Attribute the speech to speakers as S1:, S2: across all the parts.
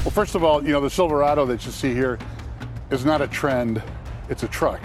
S1: Well, first of all, the Silverado that you see here is not a trend, it's a truck.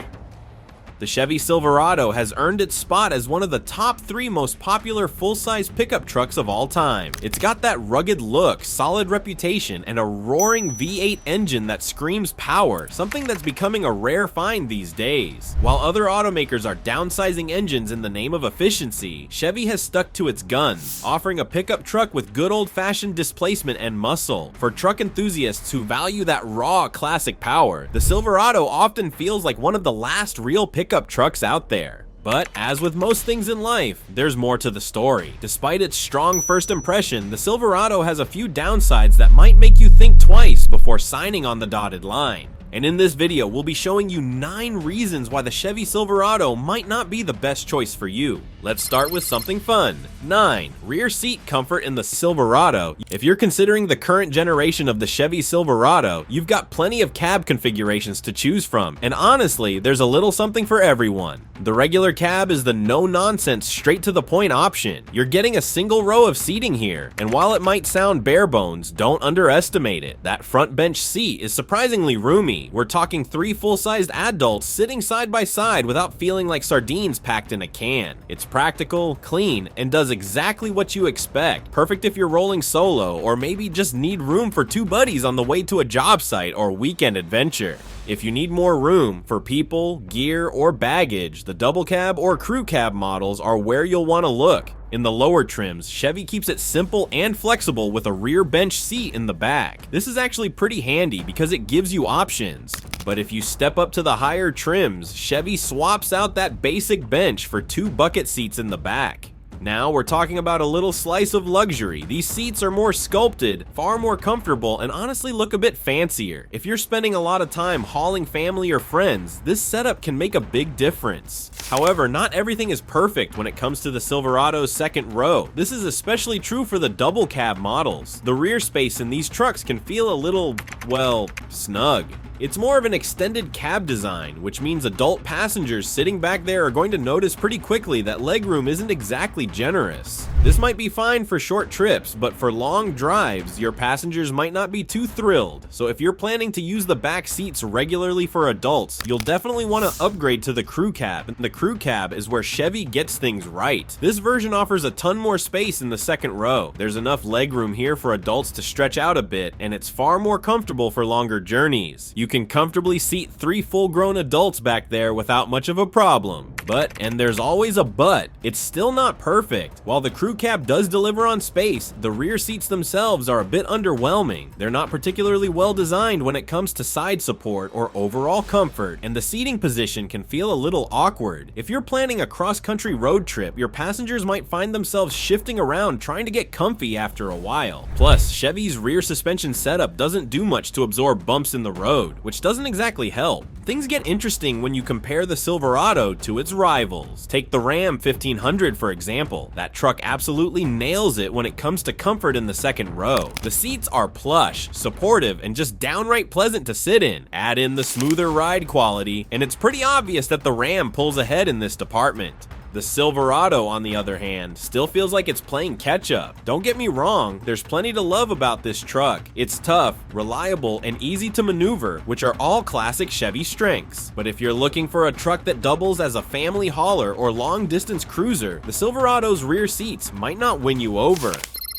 S2: The Chevy Silverado has earned its spot as one of the top 3 most popular full-size pickup trucks of all time. It's got that rugged look, solid reputation, and a roaring V8 engine that screams power, something that's becoming a rare find these days. While other automakers are downsizing engines in the name of efficiency, Chevy has stuck to its guns, offering a pickup truck with good old-fashioned displacement and muscle. For truck enthusiasts who value that raw, classic power, the Silverado often feels like one of the last real pickup trucks out there. But as with most things in life, there's more to the story. Despite its strong first impression, the Silverado has a few downsides that might make you think twice before signing on the dotted line. And in this video, we'll be showing you 9 reasons why the Chevy Silverado might not be the best choice for you. Let's start with something fun. 9. Rear seat comfort in the Silverado. If you're considering the current generation of the Chevy Silverado, you've got plenty of cab configurations to choose from, and honestly, there's a little something for everyone. The regular cab is the no-nonsense, straight-to-the-point option. You're getting a single row of seating here, and while it might sound bare bones, don't underestimate it. That front bench seat is surprisingly roomy. We're talking 3 full-sized adults sitting side by side without feeling like sardines packed in a can. It's practical, clean, and does exactly what you expect. Perfect if you're rolling solo, or maybe just need room for 2 buddies on the way to a job site or weekend adventure. If you need more room for people, gear, or baggage, the double cab or crew cab models are where you'll want to look. In the lower trims, Chevy keeps it simple and flexible with a rear bench seat in the back. This is actually pretty handy because it gives you options. But if you step up to the higher trims, Chevy swaps out that basic bench for 2 bucket seats in the back. Now we're talking about a little slice of luxury. These seats are more sculpted, far more comfortable, and honestly look a bit fancier. If you're spending a lot of time hauling family or friends, this setup can make a big difference. However, not everything is perfect when it comes to the Silverado's second row. This is especially true for the double cab models. The rear space in these trucks can feel a little, well, snug. It's more of an extended cab design, which means adult passengers sitting back there are going to notice pretty quickly that legroom isn't exactly generous. This might be fine for short trips, but for long drives, your passengers might not be too thrilled. So if you're planning to use the back seats regularly for adults, you'll definitely want to upgrade to the crew cab. And the crew cab is where Chevy gets things right. This version offers a ton more space in the second row. There's enough legroom here for adults to stretch out a bit, and it's far more comfortable for longer journeys. You can comfortably seat 3 full-grown adults back there without much of a problem. But, and there's always a but, it's still not perfect. While the crew cab does deliver on space, the rear seats themselves are a bit underwhelming. They're not particularly well designed when it comes to side support or overall comfort, and the seating position can feel a little awkward. If you're planning a cross-country road trip, your passengers might find themselves shifting around trying to get comfy after a while. Plus, Chevy's rear suspension setup doesn't do much to absorb bumps in the road, which doesn't exactly help. Things get interesting when you compare the Silverado to its rivals. Take the Ram 1500 for example. That truck absolutely nails it when it comes to comfort in the second row. The seats are plush, supportive, and just downright pleasant to sit in. Add in the smoother ride quality, and it's pretty obvious that the Ram pulls ahead in this department. The Silverado, on the other hand, still feels like it's playing catch-up. Don't get me wrong, there's plenty to love about this truck. It's tough, reliable, and easy to maneuver, which are all classic Chevy strengths. But if you're looking for a truck that doubles as a family hauler or long-distance cruiser, the Silverado's rear seats might not win you over.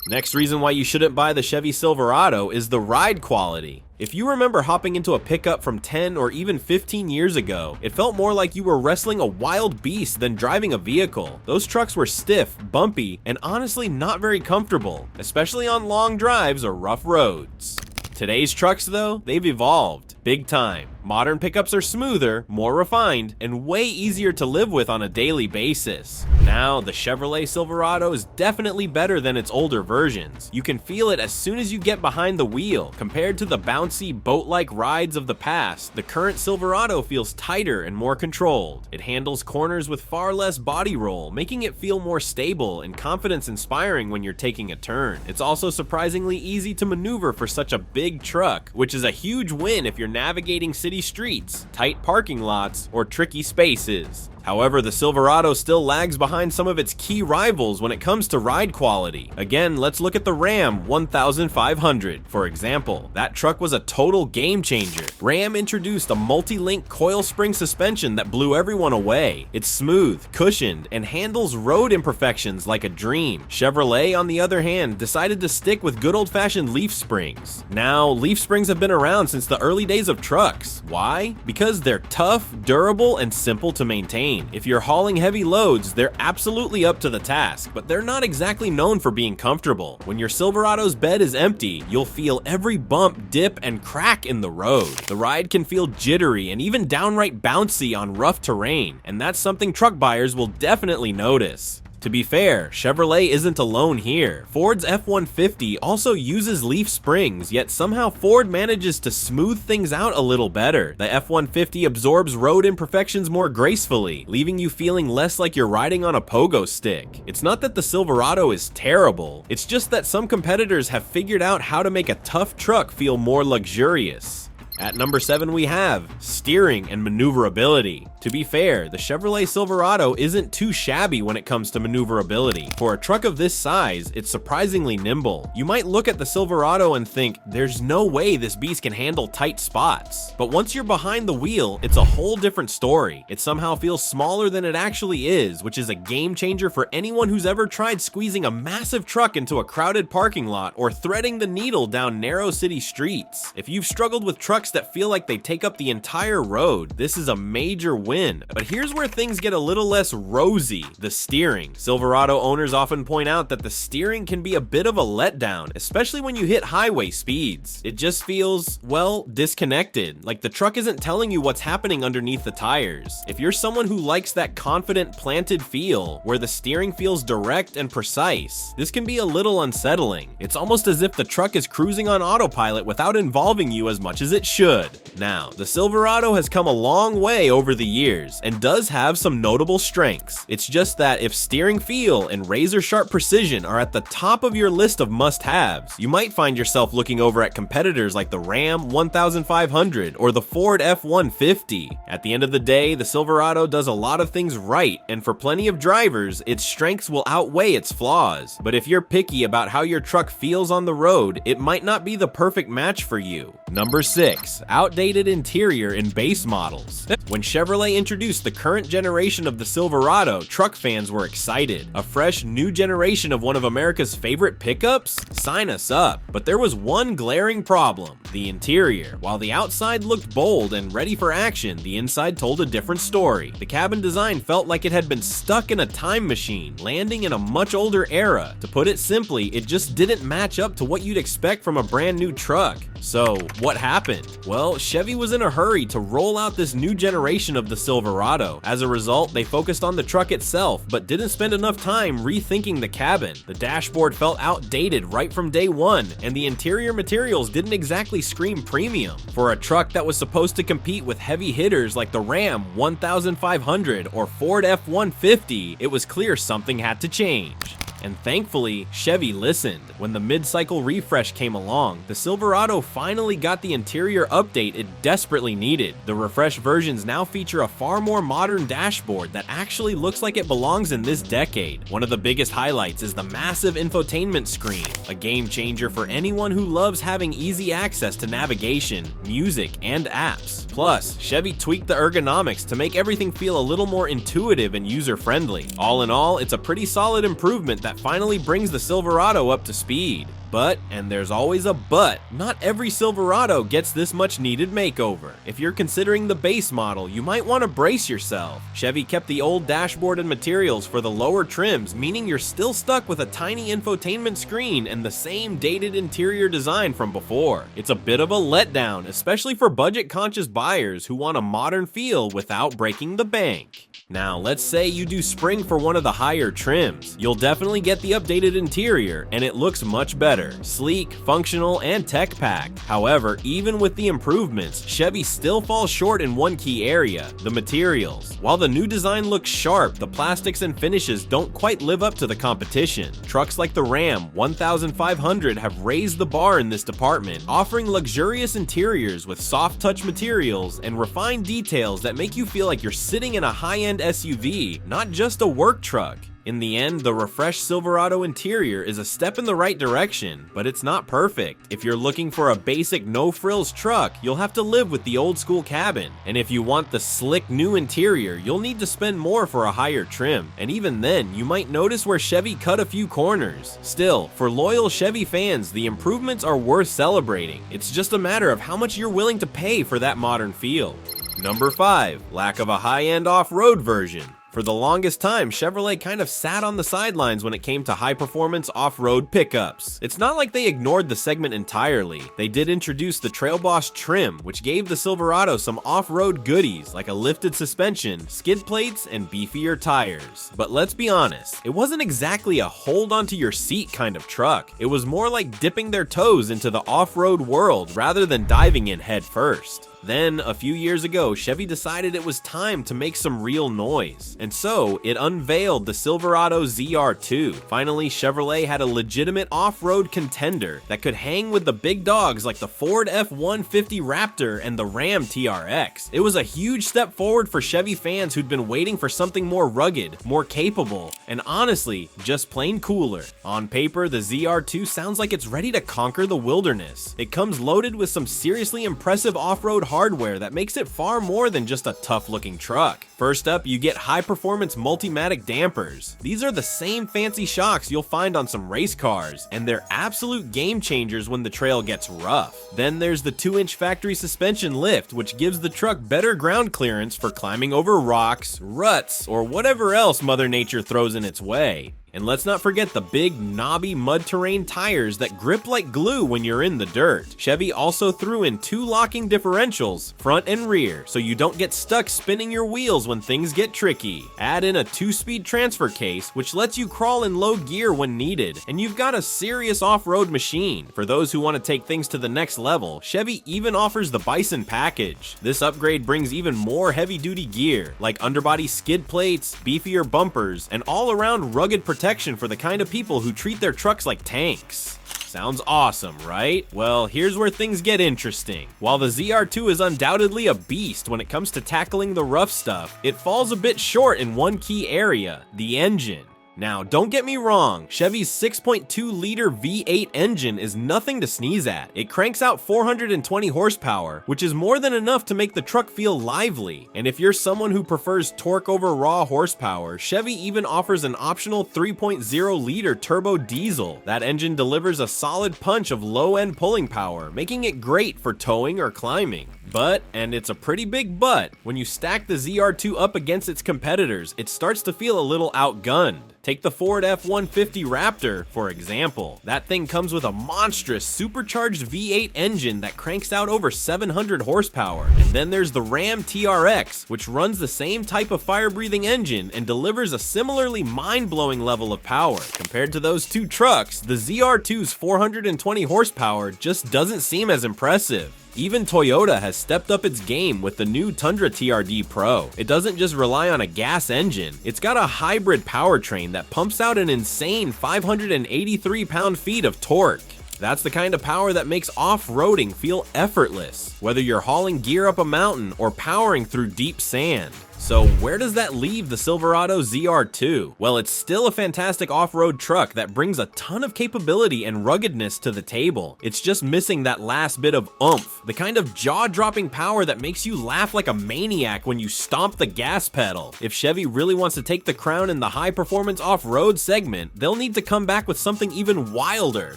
S2: Next reason why you shouldn't buy the Chevy Silverado is the ride quality. If you remember hopping into a pickup from 10 or even 15 years ago, it felt more like you were wrestling a wild beast than driving a vehicle. Those trucks were stiff, bumpy, and honestly not very comfortable, especially on long drives or rough roads. Today's trucks though, they've evolved. Big time. Modern pickups are smoother, more refined, and way easier to live with on a daily basis. Now, the Chevrolet Silverado is definitely better than its older versions. You can feel it as soon as you get behind the wheel. Compared to the bouncy, boat-like rides of the past, the current Silverado feels tighter and more controlled. It handles corners with far less body roll, making it feel more stable and confidence-inspiring when you're taking a turn. It's also surprisingly easy to maneuver for such a big truck, which is a huge win if you're navigating city streets, tight parking lots, or tricky spaces. However, the Silverado still lags behind some of its key rivals when it comes to ride quality. Again, let's look at the Ram 1500, for example. That truck was a total game changer. Ram introduced a multi-link coil spring suspension that blew everyone away. It's smooth, cushioned, and handles road imperfections like a dream. Chevrolet, on the other hand, decided to stick with good old-fashioned leaf springs. Now, leaf springs have been around since the early days of trucks. Why? Because they're tough, durable, and simple to maintain. If you're hauling heavy loads, they're absolutely up to the task, but they're not exactly known for being comfortable. When your Silverado's bed is empty, you'll feel every bump, dip, and crack in the road. The ride can feel jittery and even downright bouncy on rough terrain, and that's something truck buyers will definitely notice. To be fair, Chevrolet isn't alone here. Ford's F-150 also uses leaf springs, yet somehow Ford manages to smooth things out a little better. The F-150 absorbs road imperfections more gracefully, leaving you feeling less like you're riding on a pogo stick. It's not that the Silverado is terrible, it's just that some competitors have figured out how to make a tough truck feel more luxurious. At number 7 we have steering and maneuverability. To be fair, the Chevrolet Silverado isn't too shabby when it comes to maneuverability. For a truck of this size, it's surprisingly nimble. You might look at the Silverado and think, there's no way this beast can handle tight spots. But once you're behind the wheel, it's a whole different story. It somehow feels smaller than it actually is, which is a game changer for anyone who's ever tried squeezing a massive truck into a crowded parking lot or threading the needle down narrow city streets. If you've struggled with trucks that feel like they take up the entire road, this is a major win. But here's where things get a little less rosy: the steering. Silverado owners often point out that the steering can be a bit of a letdown, especially when you hit highway speeds. It just feels, well, disconnected, like the truck isn't telling you what's happening underneath the tires. If you're someone who likes that confident, planted feel, where the steering feels direct and precise, this can be a little unsettling. It's almost as if the truck is cruising on autopilot without involving you as much as it should. Now, the Silverado has come a long way over the years and does have some notable strengths. It's just that if steering feel and razor-sharp precision are at the top of your list of must-haves, you might find yourself looking over at competitors like the Ram 1500 or the Ford F-150. At the end of the day, the Silverado does a lot of things right, and for plenty of drivers, its strengths will outweigh its flaws. But if you're picky about how your truck feels on the road, it might not be the perfect match for you. Number 6. Outdated interior in base models. When Chevrolet introduced the current generation of the Silverado, truck fans were excited. A fresh new generation of one of America's favorite pickups? Sign us up. But there was one glaring problem: the interior. While the outside looked bold and ready for action, the inside told a different story. The cabin design felt like it had been stuck in a time machine, landing in a much older era. To put it simply, it just didn't match up to what you'd expect from a brand new truck. So, what happened? Well, Chevy was in a hurry to roll out this new generation of the Silverado. As a result, they focused on the truck itself, but didn't spend enough time rethinking the cabin. The dashboard felt outdated right from day one, and the interior materials didn't exactly scream premium. For a truck that was supposed to compete with heavy hitters like the Ram 1500 or Ford F-150, it was clear something had to change. And thankfully, Chevy listened. When the mid-cycle refresh came along, the Silverado finally got the interior update it desperately needed. The refreshed versions now feature a far more modern dashboard that actually looks like it belongs in this decade. One of the biggest highlights is the massive infotainment screen, a game changer for anyone who loves having easy access to navigation, music, and apps. Plus, Chevy tweaked the ergonomics to make everything feel a little more intuitive and user-friendly. All in all, it's a pretty solid improvement that finally brings the Silverado up to speed. But, and there's always a but, not every Silverado gets this much needed makeover. If you're considering the base model, you might want to brace yourself. Chevy kept the old dashboard and materials for the lower trims, meaning you're still stuck with a tiny infotainment screen and the same dated interior design from before. It's a bit of a letdown, especially for budget-conscious buyers who want a modern feel without breaking the bank. Now, let's say you do spring for one of the higher trims. You'll definitely get the updated interior, and it looks much better. better: sleek, functional, and tech-packed. However, even with the improvements, Chevy still falls short in one key area: the materials. While the new design looks sharp, the plastics and finishes don't quite live up to the competition. Trucks like the Ram 1500 have raised the bar in this department, offering luxurious interiors with soft touch materials and refined details that make you feel like you're sitting in a high-end SUV, not just a work truck. In the end, the refreshed Silverado interior is a step in the right direction, but it's not perfect. If you're looking for a basic no-frills truck, you'll have to live with the old-school cabin. And if you want the slick new interior, you'll need to spend more for a higher trim. And even then, you might notice where Chevy cut a few corners. Still, for loyal Chevy fans, the improvements are worth celebrating. It's just a matter of how much you're willing to pay for that modern feel. Number 5. Lack of a high-end off-road version. For the longest time, Chevrolet kind of sat on the sidelines when it came to high-performance off-road pickups. It's not like they ignored the segment entirely. They did introduce the Trail Boss trim, which gave the Silverado some off-road goodies like a lifted suspension, skid plates, and beefier tires. But let's be honest, it wasn't exactly a hold-onto-your-seat kind of truck. It was more like dipping their toes into the off-road world rather than diving in head first. Then, a few years ago, Chevy decided it was time to make some real noise, and so it unveiled the Silverado ZR2. Finally, Chevrolet had a legitimate off-road contender that could hang with the big dogs like the Ford F-150 Raptor and the Ram TRX. It was a huge step forward for Chevy fans who'd been waiting for something more rugged, more capable, and honestly, just plain cooler. On paper, the ZR2 sounds like it's ready to conquer the wilderness. It comes loaded with some seriously impressive off-road hardware that makes it far more than just a tough-looking truck. First up, you get high-performance Multimatic dampers. These are the same fancy shocks you'll find on some race cars, and they're absolute game changers when the trail gets rough. Then there's the 2-inch factory suspension lift, which gives the truck better ground clearance for climbing over rocks, ruts, or whatever else Mother Nature throws in its way. And let's not forget the big, knobby mud terrain tires that grip like glue when you're in the dirt. Chevy also threw in 2 locking differentials, front and rear, so you don't get stuck spinning your wheels when things get tricky. Add in a 2-speed transfer case, which lets you crawl in low gear when needed, and you've got a serious off-road machine. For those who want to take things to the next level, Chevy even offers the Bison package. This upgrade brings even more heavy-duty gear, like underbody skid plates, beefier bumpers, and all-around rugged protection for the kind of people who treat their trucks like tanks. Sounds awesome, right? Well, here's where things get interesting. While the ZR2 is undoubtedly a beast when it comes to tackling the rough stuff, it falls a bit short in one key area: the engine. Now, don't get me wrong, Chevy's 6.2-liter V8 engine is nothing to sneeze at. It cranks out 420 horsepower, which is more than enough to make the truck feel lively. And if you're someone who prefers torque over raw horsepower, Chevy even offers an optional 3.0-liter turbo diesel. That engine delivers a solid punch of low-end pulling power, making it great for towing or climbing. But, and it's a pretty big but, when you stack the ZR2 up against its competitors, it starts to feel a little outgunned. Take the Ford F-150 Raptor, for example. That thing comes with a monstrous supercharged V8 engine that cranks out over 700 horsepower. And then there's the Ram TRX, which runs the same type of fire-breathing engine and delivers a similarly mind-blowing level of power. Compared to those two trucks, the ZR2's 420 horsepower just doesn't seem as impressive. Even Toyota has stepped up its game with the new Tundra TRD Pro. It doesn't just rely on a gas engine, it's got a hybrid powertrain that pumps out an insane 583 pound-feet of torque. That's the kind of power that makes off-roading feel effortless, whether you're hauling gear up a mountain or powering through deep sand. So where does that leave the Silverado ZR2? Well, it's still a fantastic off-road truck that brings a ton of capability and ruggedness to the table. It's just missing that last bit of oomph, the kind of jaw-dropping power that makes you laugh like a maniac when you stomp the gas pedal. If Chevy really wants to take the crown in the high-performance off-road segment, they'll need to come back with something even wilder,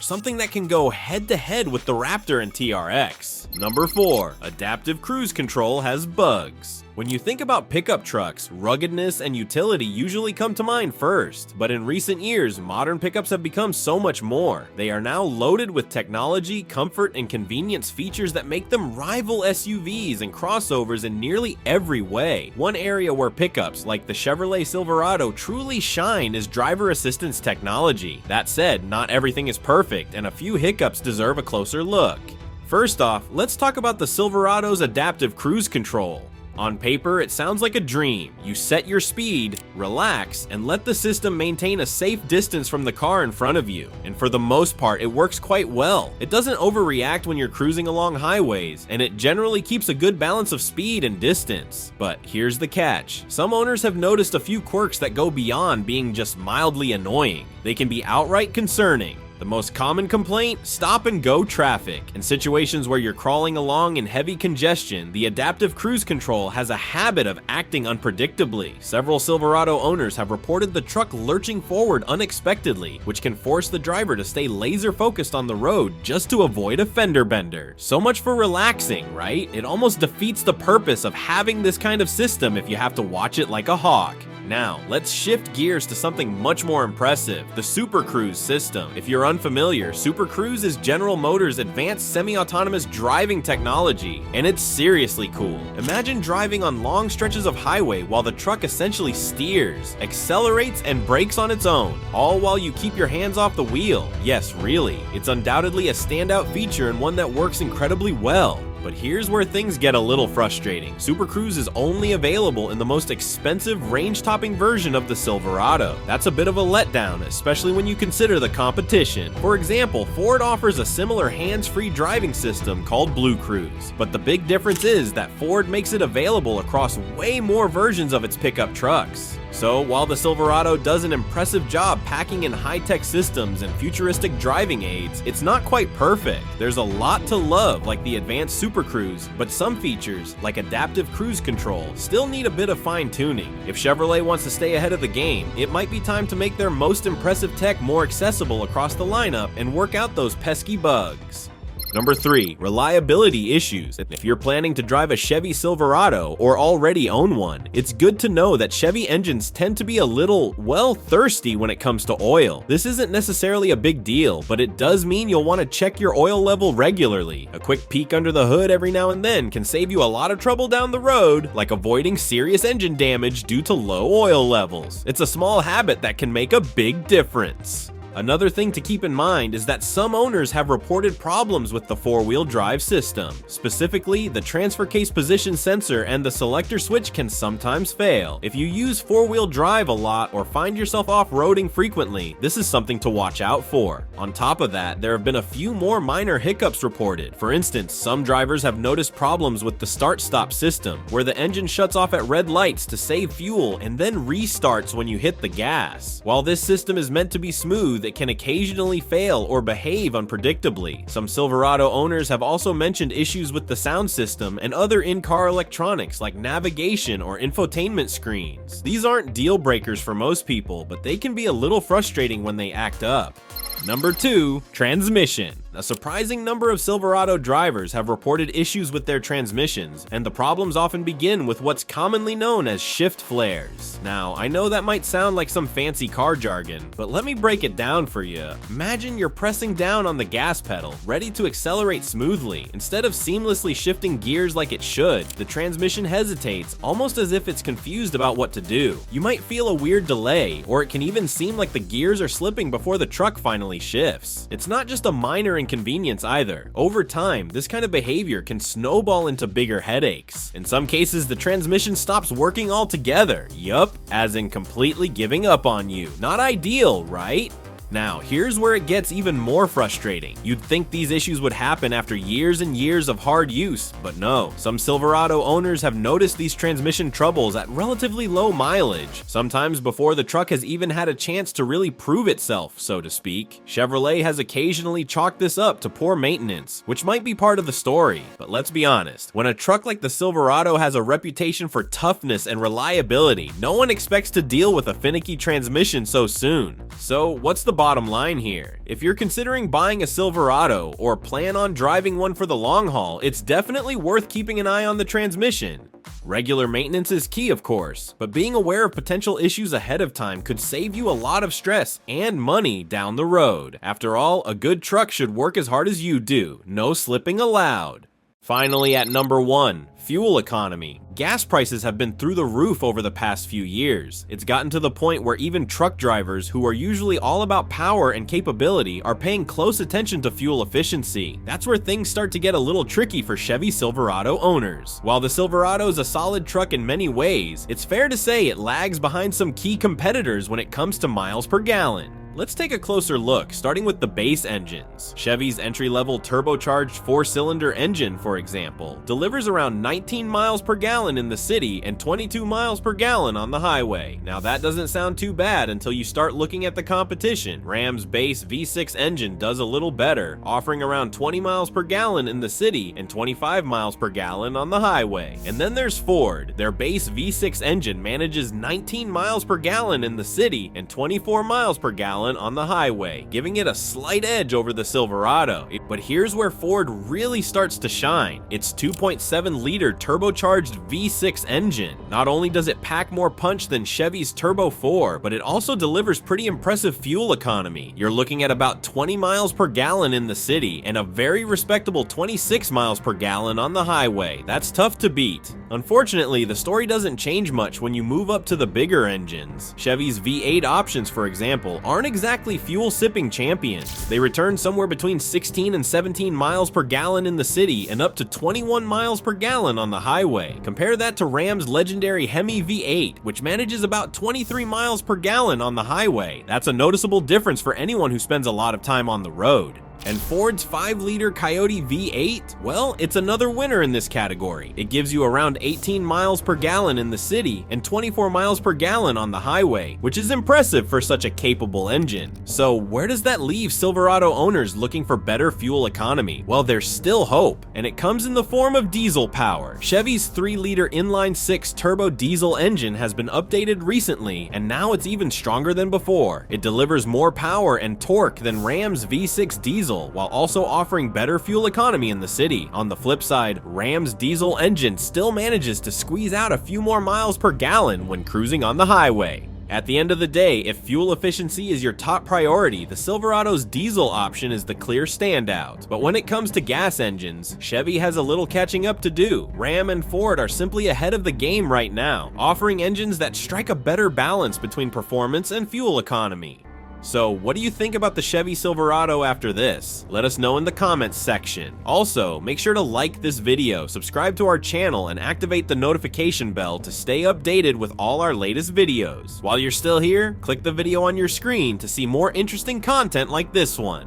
S2: something that can go head-to-head with the Raptor and TRX. Number 4. Adaptive cruise control has bugs. When you think about pickup trucks, ruggedness and utility usually come to mind first, but in recent years, modern pickups have become so much more. They are now loaded with technology, comfort, and convenience features that make them rival SUVs and crossovers in nearly every way. One area where pickups, like the Chevrolet Silverado, truly shine is driver assistance technology. That said, not everything is perfect, and a few hiccups deserve a closer look. First off, let's talk about the Silverado's adaptive cruise control. On paper, it sounds like a dream. You set your speed, relax, and let the system maintain a safe distance from the car in front of you. And for the most part, it works quite well. It doesn't overreact when you're cruising along highways, and it generally keeps a good balance of speed and distance. But here's the catch. Some owners have noticed a few quirks that go beyond being just mildly annoying. They can be outright concerning. The most common complaint? Stop-and-go traffic. In situations where you're crawling along in heavy congestion, the adaptive cruise control has a habit of acting unpredictably. Several Silverado owners have reported the truck lurching forward unexpectedly, which can force the driver to stay laser-focused on the road just to avoid a fender bender. So much for relaxing, right? It almost defeats the purpose of having this kind of system if you have to watch it like a hawk. Now, let's shift gears to something much more impressive, the Super Cruise system. If you're unfamiliar, Super Cruise is General Motors' advanced semi-autonomous driving technology, and it's seriously cool. Imagine driving on long stretches of highway while the truck essentially steers, accelerates, and brakes on its own, all while you keep your hands off the wheel. Yes, really, it's undoubtedly a standout feature and one that works incredibly well. But here's where things get a little frustrating. Super Cruise is only available in the most expensive range-topping version of the Silverado. That's a bit of a letdown, especially when you consider the competition. For example, Ford offers a similar hands-free driving system called Blue Cruise. But the big difference is that Ford makes it available across way more versions of its pickup trucks. So, while the Silverado does an impressive job packing in high-tech systems and futuristic driving aids, it's not quite perfect. There's a lot to love, like the advanced Super Cruise, but some features, like adaptive cruise control, still need a bit of fine-tuning. If Chevrolet wants to stay ahead of the game, it might be time to make their most impressive tech more accessible across the lineup and work out those pesky bugs. Number 3, reliability issues. If you're planning to drive a Chevy Silverado or already own one, it's good to know that Chevy engines tend to be a little, well, thirsty when it comes to oil. This isn't necessarily a big deal, but it does mean you'll want to check your oil level regularly. A quick peek under the hood every now and then can save you a lot of trouble down the road, like avoiding serious engine damage due to low oil levels. It's a small habit that can make a big difference. Another thing to keep in mind is that some owners have reported problems with the four-wheel drive system. Specifically, the transfer case position sensor and the selector switch can sometimes fail. If you use four-wheel drive a lot or find yourself off-roading frequently, this is something to watch out for. On top of that, there have been a few more minor hiccups reported. For instance, some drivers have noticed problems with the start-stop system, where the engine shuts off at red lights to save fuel and then restarts when you hit the gas. While this system is meant to be smooth, it can occasionally fail or behave unpredictably. Some Silverado owners have also mentioned issues with the sound system and other in-car electronics like navigation or infotainment screens. These aren't deal breakers for most people, but they can be a little frustrating when they act up. Number 2, transmission. A surprising number of Silverado drivers have reported issues with their transmissions, and the problems often begin with what's commonly known as shift flares. Now, I know that might sound like some fancy car jargon, but let me break it down for you. Imagine you're pressing down on the gas pedal, ready to accelerate smoothly. Instead of seamlessly shifting gears like it should, the transmission hesitates, almost as if it's confused about what to do. You might feel a weird delay, or it can even seem like the gears are slipping before the truck finally shifts. It's not just a minor inconvenience either. Over time, this kind of behavior can snowball into bigger headaches. In some cases, the transmission stops working altogether. Yup, as in completely giving up on you. Not ideal, right? Now, here's where it gets even more frustrating. You'd think these issues would happen after years and years of hard use, but no. Some Silverado owners have noticed these transmission troubles at relatively low mileage, sometimes before the truck has even had a chance to really prove itself, so to speak. Chevrolet has occasionally chalked this up to poor maintenance, which might be part of the story, but let's be honest. When a truck like the Silverado has a reputation for toughness and reliability, no one expects to deal with a finicky transmission so soon. So, what's the bottom line here? If you're considering buying a Silverado or plan on driving one for the long haul, it's definitely worth keeping an eye on the transmission. Regular maintenance is key, of course, but being aware of potential issues ahead of time could save you a lot of stress and money down the road. After all, a good truck should work as hard as you do. No slipping allowed. Finally, at number 1, fuel economy. Gas prices have been through the roof over the past few years. It's gotten to the point where even truck drivers, who are usually all about power and capability, are paying close attention to fuel efficiency. That's where things start to get a little tricky for Chevy Silverado owners. While the Silverado is a solid truck in many ways, it's fair to say it lags behind some key competitors when it comes to miles per gallon. Let's take a closer look, starting with the base engines. Chevy's entry-level turbocharged 4-cylinder engine, for example, delivers around 19 miles per gallon in the city and 22 miles per gallon on the highway. Now that doesn't sound too bad until you start looking at the competition. Ram's base V6 engine does a little better, offering around 20 miles per gallon in the city and 25 miles per gallon on the highway. And then there's Ford. Their base V6 engine manages 19 miles per gallon in the city and 24 miles per gallon on the highway, giving it a slight edge over the Silverado. But here's where Ford really starts to shine. Its 2.7-liter turbocharged V6 engine. Not only does it pack more punch than Chevy's Turbo 4, but it also delivers pretty impressive fuel economy. You're looking at about 20 miles per gallon in the city and a very respectable 26 miles per gallon on the highway. That's tough to beat. Unfortunately, the story doesn't change much when you move up to the bigger engines. Chevy's V8 options, for example, aren't exactly fuel-sipping champions. They return somewhere between 16 and 17 miles per gallon in the city and up to 21 miles per gallon on the highway. Compare that to Ram's legendary Hemi V8, which manages about 23 miles per gallon on the highway. That's a noticeable difference for anyone who spends a lot of time on the road. And Ford's 5-liter Coyote V8? Well, it's another winner in this category. It gives you around 18 miles per gallon in the city and 24 miles per gallon on the highway, which is impressive for such a capable engine. So where does that leave Silverado owners looking for better fuel economy? Well, there's still hope, and it comes in the form of diesel power. Chevy's 3-liter inline-6 turbo diesel engine has been updated recently, and now it's even stronger than before. It delivers more power and torque than Ram's V6 diesel, while also offering better fuel economy in the city. On the flip side, Ram's diesel engine still manages to squeeze out a few more miles per gallon when cruising on the highway. At the end of the day, if fuel efficiency is your top priority, the Silverado's diesel option is the clear standout. But when it comes to gas engines, Chevy has a little catching up to do. Ram and Ford are simply ahead of the game right now, offering engines that strike a better balance between performance and fuel economy. So, what do you think about the Chevy Silverado after this? Let us know in the comments section. Also, make sure to like this video, subscribe to our channel, and activate the notification bell to stay updated with all our latest videos. While you're still here, click the video on your screen to see more interesting content like this one.